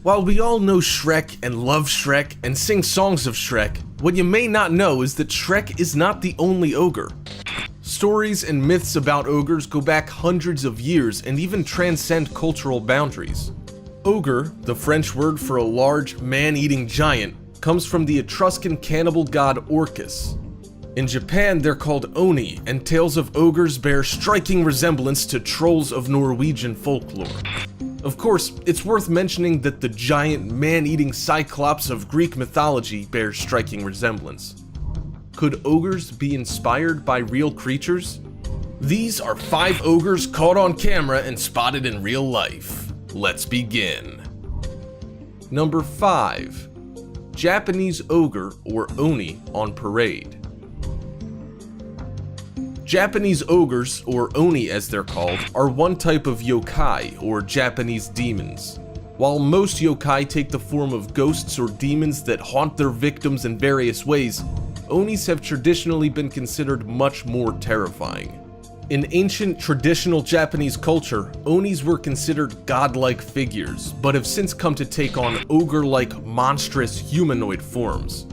While we all know Shrek and love Shrek and sing songs of Shrek, what you may not know is that Shrek is not the only ogre. Stories and myths about ogres go back hundreds of years and even transcend cultural boundaries. Ogre, the French word for a large, man-eating giant, comes from the Etruscan cannibal god Orcus. In Japan, they're called Oni, and tales of ogres bear striking resemblance to trolls of Norwegian folklore. Of course, it's worth mentioning that the giant man-eating cyclops of Greek mythology bears striking resemblance. Could ogres be inspired by real creatures? These are 5 ogres caught on camera and spotted in real life. Let's begin. Number 5. Japanese ogre or Oni on parade. Japanese ogres, or Oni as they're called, are one type of yokai, or Japanese demons. While most yokai take the form of ghosts or demons that haunt their victims in various ways, Onis have traditionally been considered much more terrifying. In ancient traditional Japanese culture, Onis were considered godlike figures, but have since come to take on ogre-like monstrous humanoid forms.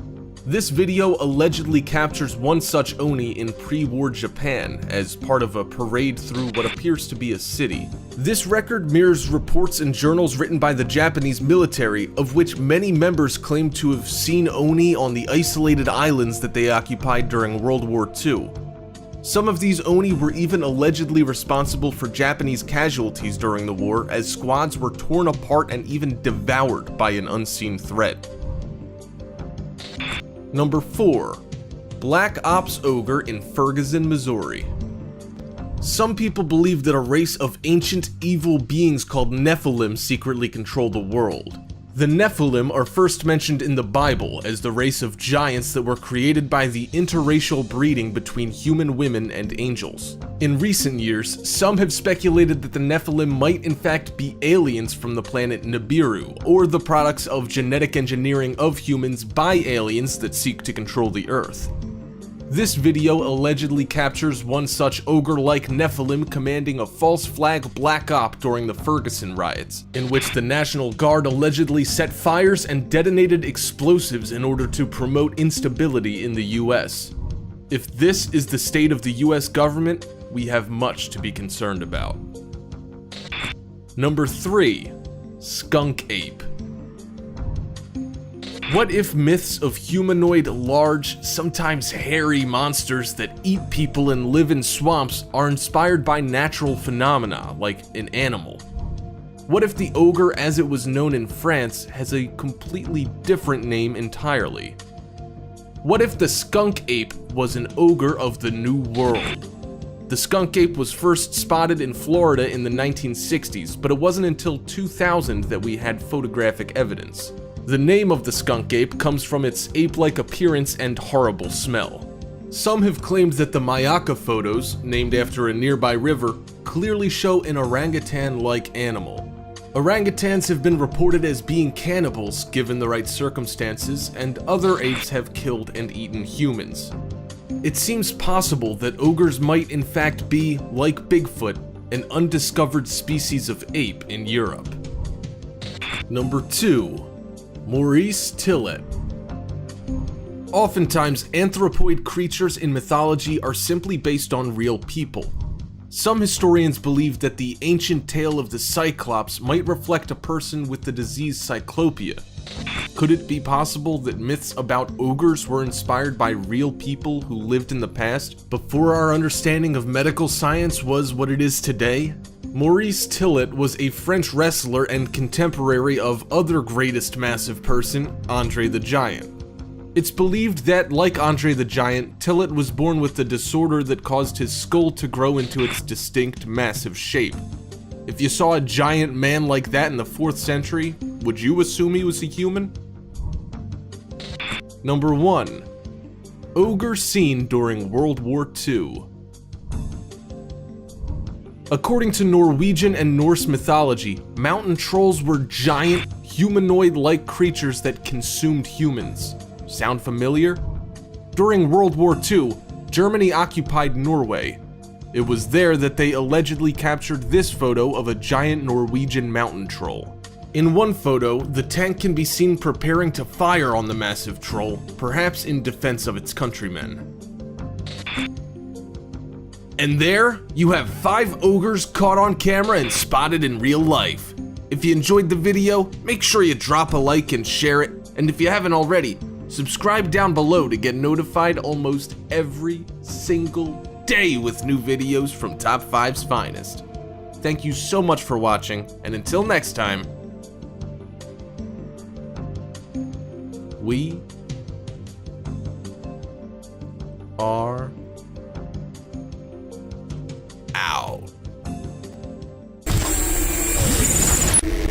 This video allegedly captures one such Oni in pre-war Japan as part of a parade through what appears to be a city. This record mirrors reports in journals written by the Japanese military, of which many members claim to have seen Oni on the isolated islands that they occupied during World War II. Some of these Oni were even allegedly responsible for Japanese casualties during the war, as squads were torn apart and even devoured by an unseen threat. Number 4. Black Ops Ogre in Ferguson, Missouri. Some people believe that a race of ancient evil beings called Nephilim secretly control the world. The Nephilim are first mentioned in the Bible as the race of giants that were created by the interracial breeding between human women and angels. In recent years, some have speculated that the Nephilim might in fact be aliens from the planet Nibiru, or the products of genetic engineering of humans by aliens that seek to control the Earth. This video allegedly captures one such ogre-like Nephilim commanding a false flag black op during the Ferguson riots, in which the National Guard allegedly set fires and detonated explosives in order to promote instability in the US. If this is the state of the US government, we have much to be concerned about. Number 3. Skunk Ape. What if myths of humanoid, large, sometimes hairy monsters that eat people and live in swamps are inspired by natural phenomena, like an animal? What if the ogre as it was known in France has a completely different name entirely? What if the skunk ape was an ogre of the New World? The skunk ape was first spotted in Florida in the 1960s, but it wasn't until 2000 that we had photographic evidence. The name of the skunk ape comes from its ape-like appearance and horrible smell. Some have claimed that the Mayaka photos, named after a nearby river, clearly show an orangutan-like animal. Orangutans have been reported as being cannibals given the right circumstances, and other apes have killed and eaten humans. It seems possible that ogres might in fact be, like Bigfoot, an undiscovered species of ape in Europe. Number 2. Maurice Tillet. Oftentimes, anthropoid creatures in mythology are simply based on real people. Some historians believe that the ancient tale of the Cyclops might reflect a person with the disease cyclopia. Could it be possible that myths about ogres were inspired by real people who lived in the past, before our understanding of medical science was what it is today? Maurice Tillet was a French wrestler and contemporary of other greatest massive person, Andre the Giant. It's believed that, like Andre the Giant, Tillet was born with a disorder that caused his skull to grow into its distinct, massive shape. If you saw a giant man like that in the 4th century, would you assume he was a human? Number 1. Ogre seen during World War II. According to Norwegian and Norse mythology, mountain trolls were giant, humanoid-like creatures that consumed humans. Sound familiar? During World War II, Germany occupied Norway. It was there that they allegedly captured this photo of a giant Norwegian mountain troll. In one photo, the tank can be seen preparing to fire on the massive troll, perhaps in defense of its countrymen. And there, you have 5 ogres caught on camera and spotted in real life. If you enjoyed the video, make sure you drop a like and share it, and if you haven't already, subscribe down below to get notified almost every single day with new videos from Top 5's finest. Thank you so much for watching, and until next time, we are